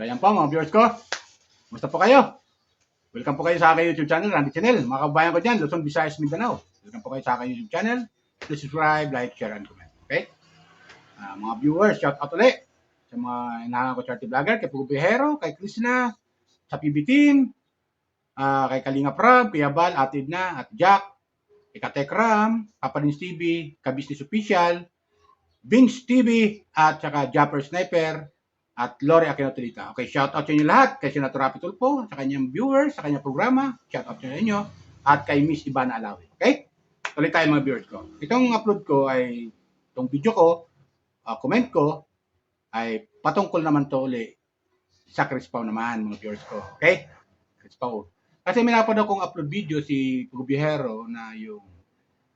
So yan po mga viewers ko. Kumusta po kayo? Welcome po kayo sa aking YouTube channel, Randy Channel. Mga kababayan ko dyan, Luzon, Visayas, Mindanao. Welcome po kayo sa aking YouTube channel. Please subscribe, like, share, and comment. Okay? Mga viewers, shout out ulit sa mga inahangan ko charity vlogger, kay Pugo Bihero, kay Krishna, sa PB Team, kay Kalinga Prab, Kuya Bal, Ate Edna, at Jack, kay Katekram, Papa Nins TV, Ka-Business Official, Bings TV, at saka Japper Sniper, at Lori Aquino-Tulita. Okay, shout out sa inyo lahat, kay Senator Rapi Tulfo, sa kanyang viewers, sa kanyang programa, shout out sa inyo, at kay Miss Ivana Alawi. Okay? Tuloy tayo mga viewers ko. Itong upload ko ay, itong video ko, comment ko, ay patungkol naman to uli sa Chris Pao naman, mga viewers ko. Okay? Chris Pao. Kasi may napanood akong upload video si Pugo Bihero na yung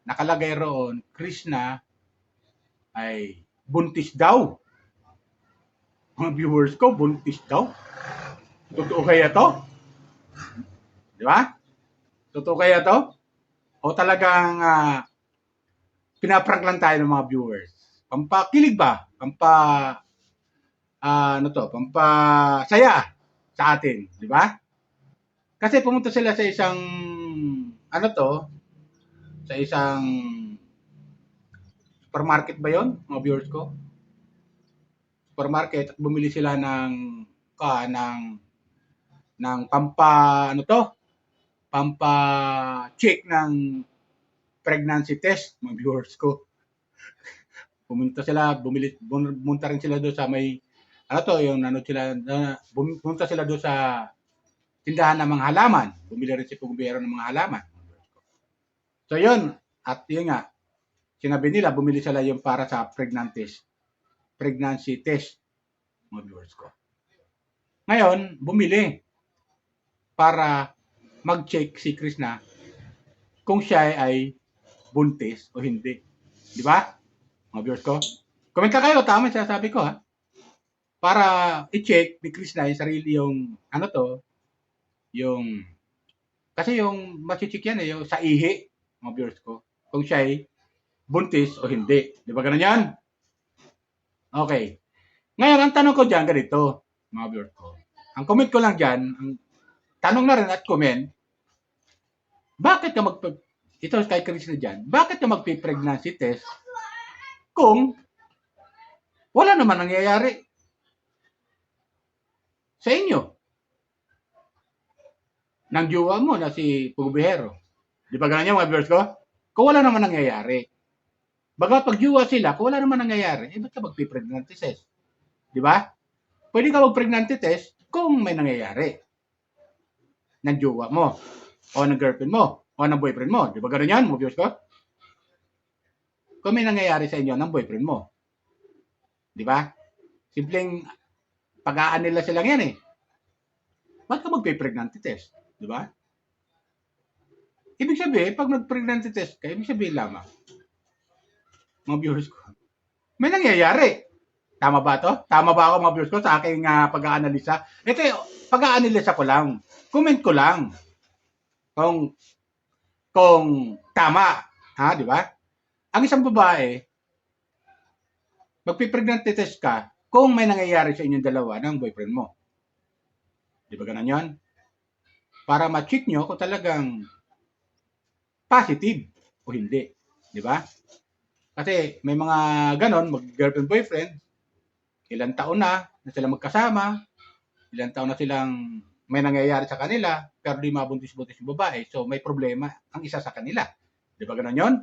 nakalagay roon, Krishna ay buntis daw. Mga viewers ko, buntis daw. Totoo kaya to? Di ba? Totoo kaya to? O talagang pinaprank lang tayo ng mga viewers? Pampakilig ba? Pampasaya sa atin, di ba? Kasi pumunta sila sa isang sa isang supermarket ba 'yon, mga viewers ko? Supermarket at bumili sila ng pampa-check ng pregnancy test, mga viewers ko. Pumunta rin sila doon sa may pumunta sila doon sa tindahan ng mga halaman. Bumili rin si Pugo Bihero ng mga halaman. So yun, at yun nga, sinabi nila, bumili sila yung para sa pregnancy test, mga viewers ko. Ngayon, bumili para mag-check si Krishna kung siya ay buntis o hindi. Di ba? Mga viewers ko. Comment ka kayo, tama yung sinasabi ko ha. Para i-check ni Krishna yung sarili kasi yung masi-check yan yung sa ihi, mga viewers ko, kung siya ay buntis o hindi. Di ba ganun yan? Okay. Ngayon, ang tanong ko dyan, ganito, mga viewers ko. Ang comment ko lang dyan, ang tanong na rin at comment, bakit ka ito kay Krishna dyan, bakit ka magpi-pregnancy test kung wala naman nangyayari sa inyo ng jowa mo na si Pugo Bihero? Di ba ganun yan, mga viewers ko? Kung wala naman nangyayari. Baga pag jowa sila, kung wala naman nangyayari, ba't ka magpi-pregnancy test? Di ba? Pwede ka mag-pregnancy test kung may nangyayari ng jowa mo, o ng girlfriend mo, o ng boyfriend mo. Di ba ganun yan, mga viewers ko? Kung may nangyayari sa inyo ng boyfriend mo. Di ba? Simpleng pag-aan nila silang yan eh. Ba't ka magpe-pregnancy test? Di ba? Ibig sabihin, pag nag-pregnancy test ka, ibig sabihin lamang, mga viewers ko, may nangyayari. Tama ba to? Tama ba ako, mga viewers ko, sa aking pag-aanalisa? Ito, pag-aanalisa ko lang. Comment ko lang. Kung tama. Ha, di ba? Ang isang babae, magpipregnancy test ka kung may nangyayari sa inyong dalawa ng boyfriend mo. Di ba ganun yun? Para ma-check nyo kung talagang positive o hindi. Di ba? Kasi may mga ganon, mag-girlfriend-boyfriend, ilang taon na sila magkasama, ilang taon na silang may nangyayari sa kanila, pero di mabuntis-buntis yung babae. So may problema ang isa sa kanila. Di ba ganun yun?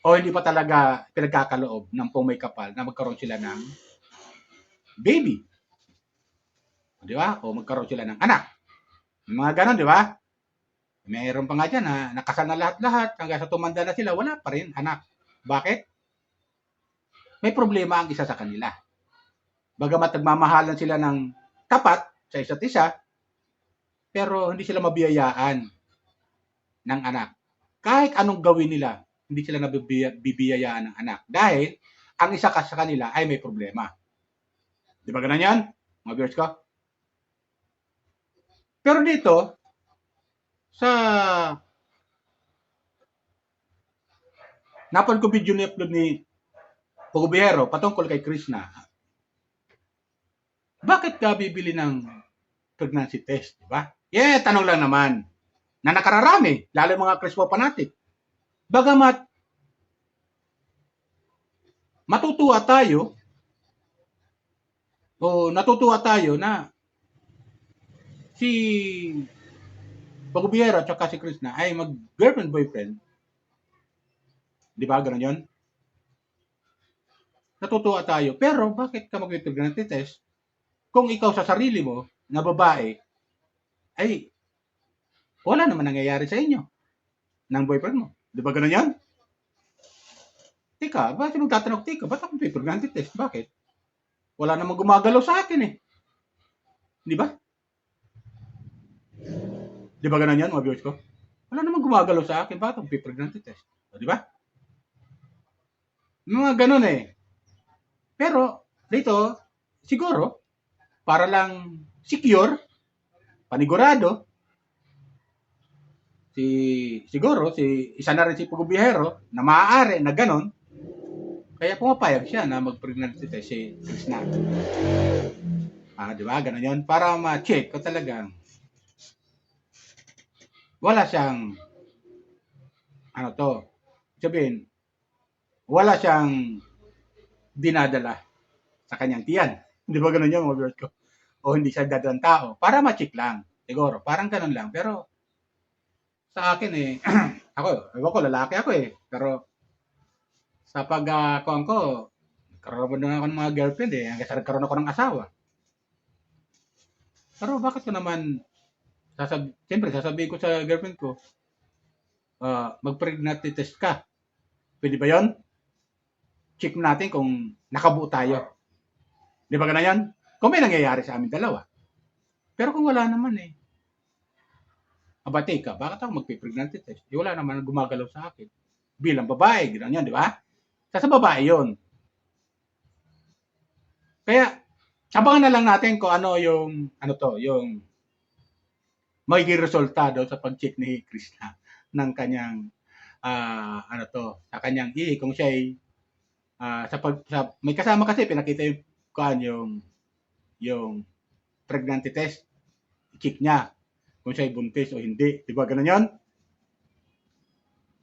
O hindi pa talaga pinagkakaloob ng pong may kapal na magkaroon sila ng baby. Di ba? O magkaroon sila ng anak. Mga ganon, di ba? Mayroon pa nga dyan na nakasal na lahat-lahat, hanggang sa tumanda na sila, wala pa rin anak. Bakit? May problema ang isa sa kanila. Bagamat nagmamahalan sila ng tapat sa isa't isa, pero hindi sila mabiyayaan ng anak. Kahit anong gawin nila, hindi sila nabibiyayaan ng anak. Dahil ang isa sa kanila ay may problema. Di ba ganun yan? Mga viewers ko? Pero dito, napanood ko video ni upload ni Pugo Bihero patungkol kay Krishna. bakit ka bibili ng pregnancy test, di ba? Tanong lang naman na nakararami, lalo mga Crispo fanatic. Bagamat matutuwa tayo o natutuwa tayo na si Pagubiero at saka si Krishna ay mag-girlfriend-boyfriend. Di ba? Ganun yun? Natutuwa tayo. Pero bakit ka mag-pregnancy test kung ikaw sa sarili mo na babae ay wala naman nangyayari sa inyo ng boyfriend mo. Di ba ganun yan? Tika, bakit magtatanong, tika, ba't ako pregnancy test? Bakit? Wala namang gumagalaw sa akin eh. Di ba? Di ba ganun yan, mga viewers ko? Wala namang gumagalaw sa akin, bakit ako pregnancy test? Di ba? Mga ganun eh. Pero, dito, siguro, para lang secure, panigurado, siguro, isa na rin si Pugubihero na maaari na ganon, kaya pumapayag siya na mag-pregnancy test si Krishna. Di ba? Ganon yun. Para ma-check ko talagang wala siyang sabihin, wala siyang dinadala sa kanyang tiyan. Di ba ganon yun, mga viewers ko? O hindi siya dadalang tao. Para ma-check lang. Siguro, parang ganon lang. Pero, sa akin eh, ewan ko, lalaki ako eh. Pero, sa pagkakuan ko, karoon na ako ng mga girlfriend eh. Hanggang sa nagkaroon ako ng asawa. Pero bakit ko naman, siyempre sasabihin ko sa girlfriend ko, mag-pregnancy test ka. Pwede ba yon? Check natin kung nakabuo tayo. Di ba ganun yan? Kung may nangyayari sa amin dalawa. Pero kung wala naman eh, abate ka, bakit ako mag-pregnancy test? Wala naman gumagalaw sa akin. Bilang babae, gano'n yan, di ba? Sa babae yun. Kaya, abangan na lang natin kung ano yung, yung magiging resulta daw sa pag-check ni Krishna ng kanyang, sa kanyang kung siya ay, may kasama kasi, pinakita yung pregnancy test, check niya kung siya ay buntis o hindi. Di ba ganun yun?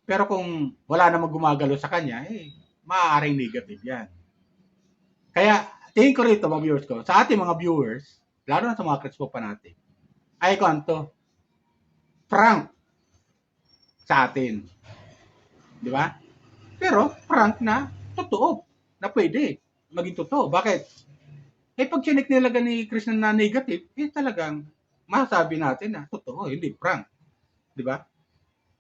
Pero kung wala namang gumagalo sa kanya, maaaring negative yan. Kaya, tingin ko rito, mga viewers ko, sa ating mga viewers, lalo na sa mga Crispo fanatic, ay kwanto, prank sa atin. Di ba? Pero, prank na totoo, na pwede maging totoo. Bakit? Pag chinik nilaga ni Krishna na negative, talagang masasabi natin na totoo, hindi prank. Di ba?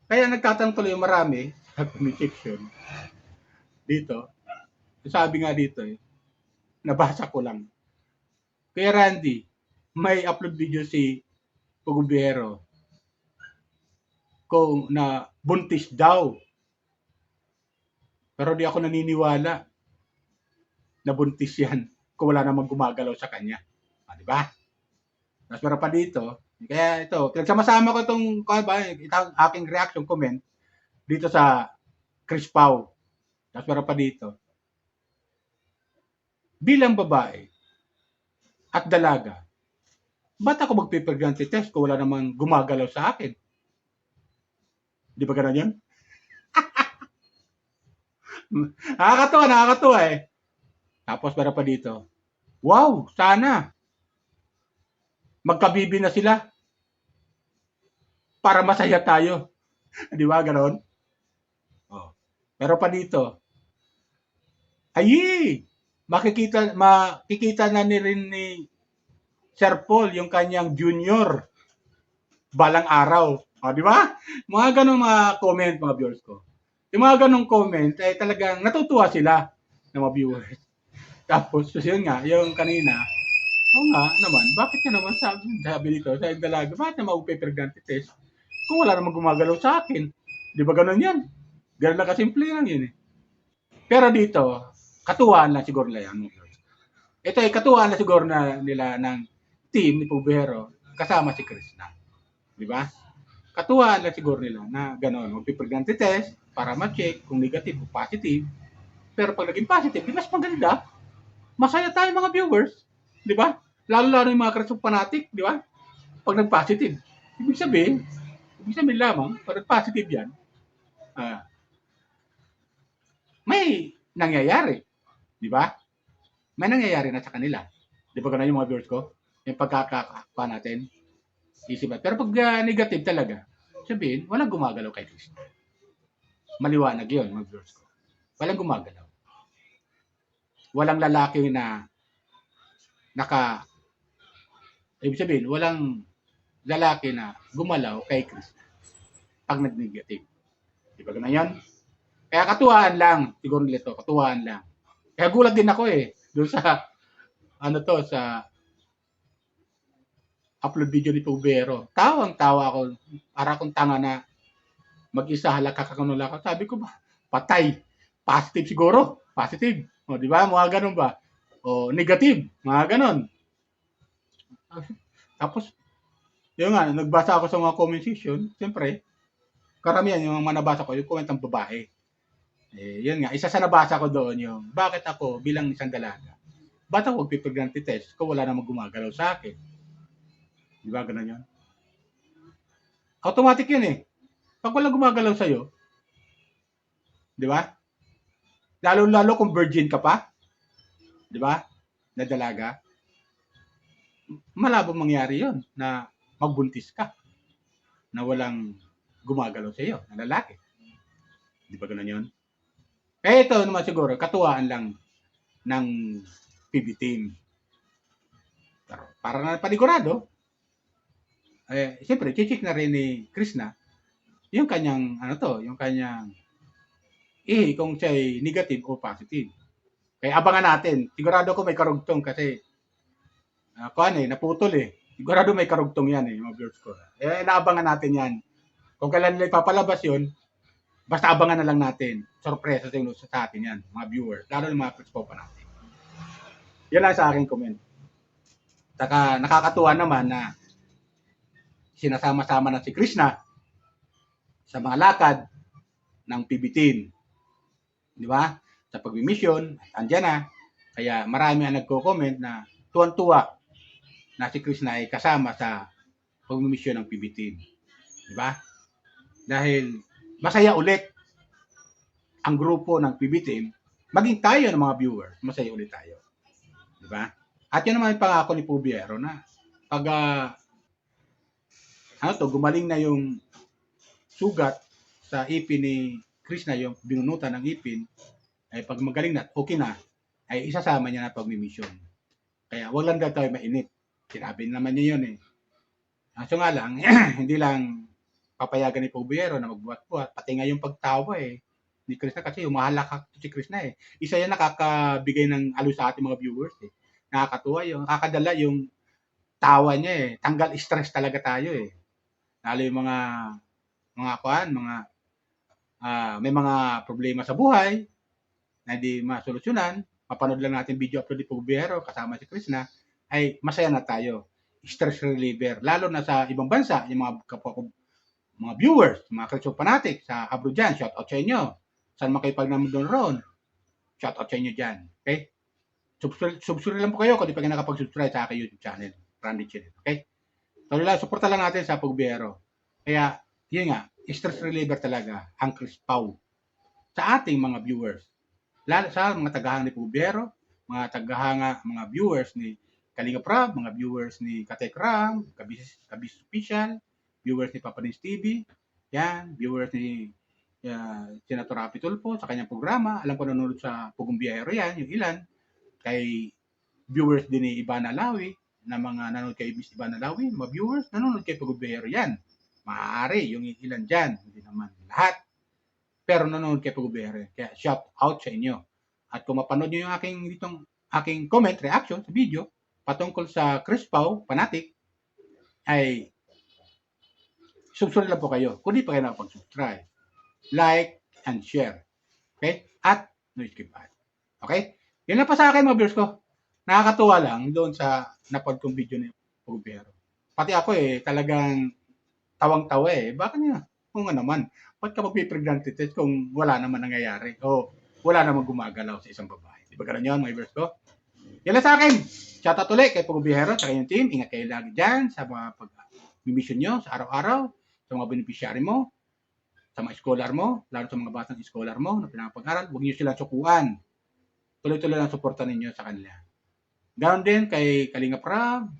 Kaya nagtatanong tuloy yung marami sa comment section dito. Sabi nga dito nabasa ko lang. Kaya Randy, may upload video si Pugubihero kung na buntis daw. Pero di ako naniniwala na buntis yan kung wala namang gumagalaw sa kanya. Di ba? Tapos meron pa dito, kaya ito, pinagsama-sama ko itong aking reaction comment dito sa Chris Pau. Tapos meron pa dito. Bilang babae at dalaga, ba't ako magpipregnancy test kung wala namang gumagalaw sa akin? Di ba ganun yun? Nakakatuwa eh. Tapos meron pa dito. Wow, sana magkabibi na sila para masaya tayo. Di ba ganoon? Pero pa dito, makikita na rin ni Sir Paul yung kanyang junior balang araw. Di ba? Mga ganong mga comment, mga viewers ko. Yung mga ganong comment ay talagang natutuwa sila ng mga viewers. Tapos, yun nga, yung kanina, nga naman, bakit ka naman sabi dito sa dalaga, bakit na mag-pregnancy test kung wala namang gumagalaw sa akin? Di ba ganun yan? Ganun lang kasimple lang yun eh. Pero dito, katuwaan lang siguro nila yan. Ito ay katuwaan lang siguro nila ng team ni Pugubihero kasama si Krishna. Di ba? Katuwaan lang siguro nila na gano'n, mag-pregnancy test para ma-check kung negative o positive. Pero pag naging positive, di mas maganda. Masaya tayo mga viewers. Di ba? Lalo-lalo yung mga Christian fanatic, di ba? Pag nag-positive. Ibig sabihin lamang, pag nag-positive yan, ah, may nangyayari. Di ba? May nangyayari na sa kanila. Di ba ganun yung mga viewers ko? Yung pagkakakuha natin, isipan. Pero pag negative talaga, sabihin, walang gumagalaw kay Kristo. Maliwanag yun, mga viewers ko. Walang gumagalaw. Walang lalaki na ibig sabihin, walang lalaki na gumalaw kay Kristo pag nag-negative. Di ba ganun yan? Kaya katuwaan lang, siguro nito, katuwaan lang. Kaya gulat din ako doon sa, sa upload video ni Pubero. Tawang-tawa ako, para akong tanga na mag-isa halakakakanula ako. Sabi ko ba, patay. Positive siguro. Positive. O, di ba? Mga ganun ba? O, negative. Mga ganun. Tapos, yun nga, nagbasa ako sa mga comment section. Siyempre, karamihan yung mga nabasa ko, yung comment ng babae. Yun nga, isa sa nabasa ko doon yung, bakit ako bilang isang dalaga? Ba't ako magpipregnancy test kung wala namang gumagalaw sa akin? Di ba, ganun yun? Automatic yun Pag walang gumagalaw sa'yo, di ba? Lalo-lalo kung virgin ka pa, di ba? Na dalaga, malabong mangyari yon na magbuntis ka na walang gumagalaw sa iyo na lalaki. Di ba ganun yun? Ito naman siguro, katuwaan lang ng PB team. Para na panigurado, siyempre, check na rin ni Krishna yung kanyang, yung kanyang kung siya'y negative o positive. Kaya abangan natin. Sigurado ko may karugtong kasi naputol Sigurado may karugtong yan mga viewers ko. Naabangan natin yan. Kung kailan nila ipapalabas yun, basta abangan na lang natin. Sorpresa sa atin yan, mga viewers. Lalo ng mga Crispo pa natin. Yan lang sa aking comment. Saka nakakatuwa naman na sinasama-sama na si Krishna sa mga lakad ng PB team. Di ba? Sa pag-mission, andyan na. Kaya marami ang nagko-comment na tuwan-tuwa na si Krishna ay kasama sa pag-mission ng PB team. Di ba? Dahil masaya ulit ang grupo ng PB team, maging tayo ng mga viewers, masaya ulit tayo. Di ba? At yun naman yung pangako ni Pubiero na pag gumaling na yung sugat sa ipin ni Krishna, yung binunutan ng ipin, ay pag magaling na, okay na, ay isasama niya na pag-mission. Kaya wag lang daw tayo mainit. Sinabi naman niya yun So nga lang, hindi lang papayagan ni Pubiero na magbuhat-buhat, pati nga yung pagtawa ni Krishna kasi umahalak si Krishna Isa yan nakakabigay ng alo sa ating mga viewers Nakakatuwa yung, nakakadala yung tawa niya Tanggal stress talaga tayo Lalo yung may mga problema sa buhay na hindi masolusyonan, mapanood lang natin video upload ni Pubiero kasama si Krishna, ay masaya na tayo. Stress reliever. Lalo na sa ibang bansa, yung mga viewers, mga Christian fanatic sa abroad dyan, shout out sa inyo. Saan makipag naman doon roon? Shout out sa inyo dyan. Okay? Subscribe lang po kayo kung di pa kayo nakapag-subscribe sa aking YouTube channel, Randy Channel. Okay? So, supporta lang natin sa Pubiero. Kaya, yun nga, stress reliever talaga ang Crispaw sa ating mga viewers. Lalo sa mga tagahanga ni Pubiero, mga viewers ni Kalinga Prab, mga viewers ni Katek Ram, Kabis Official, viewers ni Papa Nins TV, yan, viewers ni Senator Rapi Tulfo sa kanyang programa. Alam ko nanonood sa Pugong Biyahero yan, yung ilan. Kay viewers din ni Ivana Lawi, na mga nanonood kay Miss Ivana Lawi, mga viewers, nanonood kay Pugong Biyahero yan. Maaari, yung ilan dyan, hindi naman lahat. Pero nanonood kay Pugong Biyahero. Kaya shout out sa inyo. At kung mapanood nyo yung aking comment, reaction sa video, patungkol sa Crispaw, fanatic, ay subscribe lang po kayo. Kung di pa kayo nakapag-subscribe, like and share. Okay? At no skip ad. Okay? Yan lang pa sa akin mga viewers ko. Nakakatuwa lang doon sa napanood kong video ni Pubiero. Pati ako talagang tawang-tawa Bakit nga? Kung nga naman, ba't ka magpipregnancy test kung wala naman nangyayari? O wala naman gumagalaw sa isang babae. Di ba ganun yun mga viewers ko? Yan lang sa akin. Shoutout ulit kay Pugo Bihero at yung team. Ingat kayo lagi dyan sa mga pag-mission nyo sa araw-araw, sa mga beneficiary mo, sa mga scholar mo, lalo sa mga batang scholar mo na pinapag-aral. Huwag nyo silang sukuan. Tuloy-tuloy lang suporta ninyo sa kanila. Ganoon din kay Kalinga Prab,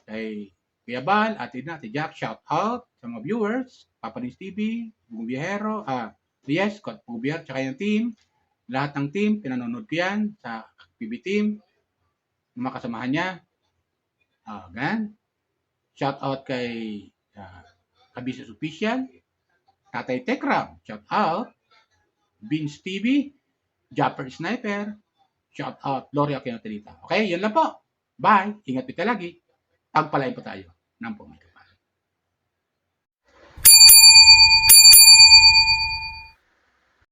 kay Kuya Bal, Ate Jack, shout out sa mga viewers, Papa Nins TV, Pugo Bihero, yes, Pugo Bihero, tsaka yung team. Lahat ng team, pinanonood ko yan sa PB team, yung mga kasamahan niya. Gan. Shout out kay Kabisis Official, Tatay Tekram, shout out. Beans TV, Japper Sniper, shout out. Gloria Aquino Telita. Okay, yun lang po. Bye. Ingat po lagi. Pagpalain po tayo ng pumika.